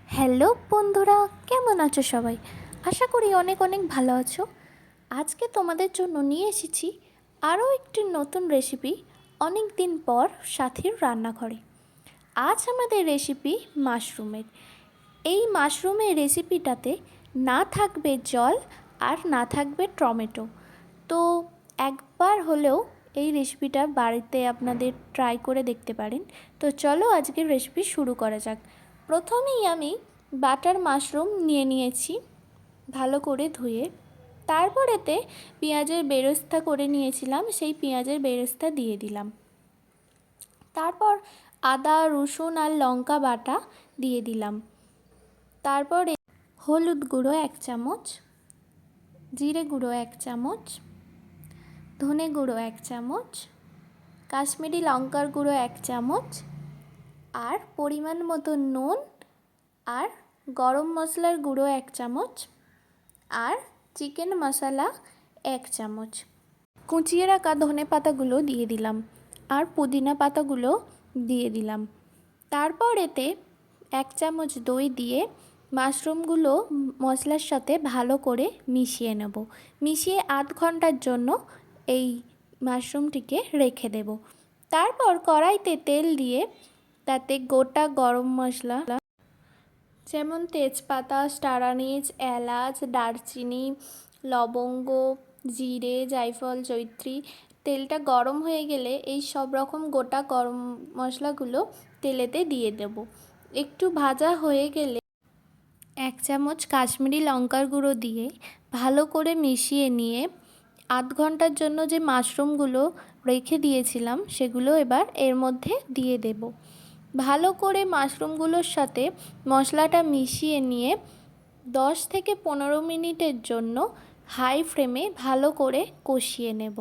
Hello বন্ধুরা, কেমন আছো সবাই? আশা করি অনেক অনেক ভালো আছো। আজকে তোমাদের জন্য নিয়ে এসেছি আরও একটি নতুন রেসিপি, অনেক দিন পর সাথীর রান্নাঘরে। আজ আমাদের রেসিপি মাশরুমের। এই মাশরুমের রেসিপিটাতে না থাকবে জল আর না থাকবে টমেটো। তো একবার হলেও এই রেসিপিটা বাড়িতে আপনাদের ট্রাই করে দেখতে পারেন। তো চলো আজকের রেসিপি শুরু করা যাক। প্রথমেই আমি বাটার মাশরুম নিয়ে নিয়েছি ভালো করে ধুয়ে। তারপর এতে পেঁয়াজের বেরেস্তা করে নিয়েছিলাম, সেই পেঁয়াজের বেরেস্তা দিয়ে দিলাম। তারপর আদা রসুন আর লঙ্কা বাটা দিয়ে দিলাম। তারপরে হলুদ গুঁড়ো 1 চামচ, জিরে গুঁড়ো 1 চামচ, ধনে গুঁড়ো 1 চামচ, কাশ্মীরি লঙ্কার গুঁড়ো 1 চামচ, আর পরিমাণ মতো নুন, আর গরম মশলার গুঁড়ো 1 চামচ, আর চিকেন মশলা 1 চামচ। কুচিয়ে রাখা ধনে পাতাগুলো দিয়ে দিলাম, আর পুদিনা পাতাগুলো দিয়ে দিলাম। তারপর এতে 1 চামচ দই দিয়ে মাশরুমগুলো মশলার সাথে ভালো করে মিশিয়ে নেব। মিশিয়ে আধ ঘন্টার জন্য এই মাশরুমটিকে রেখে দেব। তারপর কড়াইতে তেল দিয়ে তাতে গোটা গরম মশলা যেমন তেজপাতা, স্টার আনিস, এলাচ, দারচিনি, লবঙ্গ, জিরে, জায়ফল, জয়িত্রী, তেলটা গরম হয়ে গেলে এই সব রকম গোটা গরম মশলাগুলো তেলেতে দিয়ে দেব। একটু ভাজা হয়ে গেলে 1 চামচ কাশ্মীরি লঙ্কার গুঁড়ো দিয়ে ভালো করে মিশিয়ে নিয়ে আধ ঘন্টার জন্য যে মাশরুমগুলো রেখে দিয়েছিলাম সেগুলো এবার এর মধ্যে দিয়ে দেব। ভালো করে মাশরুমগুলোর সাথে মশলাটা মিশিয়ে নিয়ে 10 থেকে 15 মিনিটের জন্য হাই ফ্লেমে ভালো করে কষিয়ে নেব।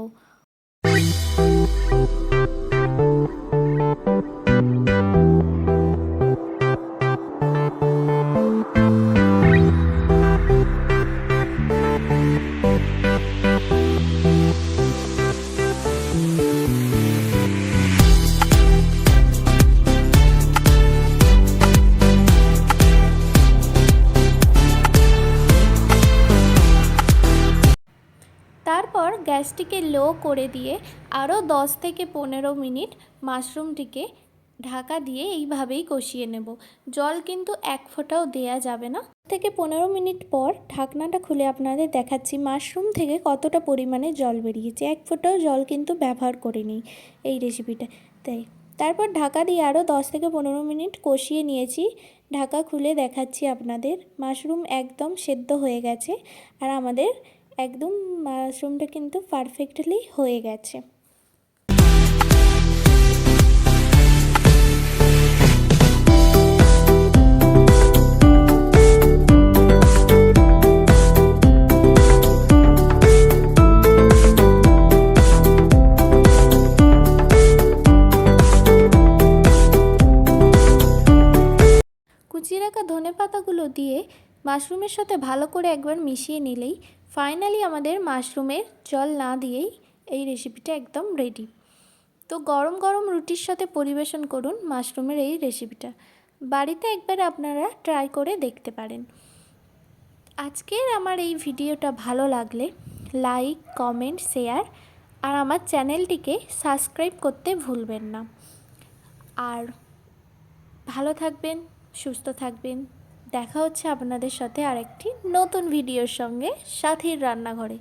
তারপর গ্যাসটিকে লো করে দিয়ে আরও 10 থেকে 15 মিনিট মাশরুমটিকে ঢাকা দিয়ে এইভাবেই কষিয়ে নেব। জল কিন্তু 1 ফোঁটাও দেয়া যাবে না। থেকে 15 মিনিট পর ঢাকনাটা খুলে আপনাদের দেখাচ্ছি মাশরুম থেকে কতটা পরিমাণে জল বেরিয়েছে। 1 ফোঁটাও জল কিন্তু ব্যবহার করিনি এই রেসিপিটা। তারপর ঢাকা দিয়ে আরও 10 থেকে 15 মিনিট কষিয়ে নিয়েছি। ঢাকা খুলে দেখাচ্ছি আপনাদের মাশরুম একদম সেদ্ধ হয়ে গেছে, আর আমাদের একদম মাশরুমটা কিন্তু পারফেক্টলি হয়ে গেছে। কুচিয়ে রাখা ধনে পাতাগুলো দিয়ে মাশরুমের সাথে ভালো করে একবার মিশিয়ে নিলেই ফাইনালি আমাদের মাশরুমের জল না দিয়েই এই রেসিপিটা একদম রেডি। তো গরম গরম রুটির সাথে পরিবেশন করুন মাশরুমের এই রেসিপিটা। বাড়িতে একবার আপনারা ট্রাই করে দেখতে পারেন। আজকের আমার এই ভিডিওটা ভালো লাগলে লাইক, কমেন্ট, শেয়ার আর আমার চ্যানেলটিকে সাবস্ক্রাইব করতে ভুলবেন না। আর ভালো থাকবেন, সুস্থ থাকবেন। দেখা হচ্ছে আপনাদের সাথে আরেকটি নতুন ভিডিওর সঙ্গে সাথীর রান্নাঘরে।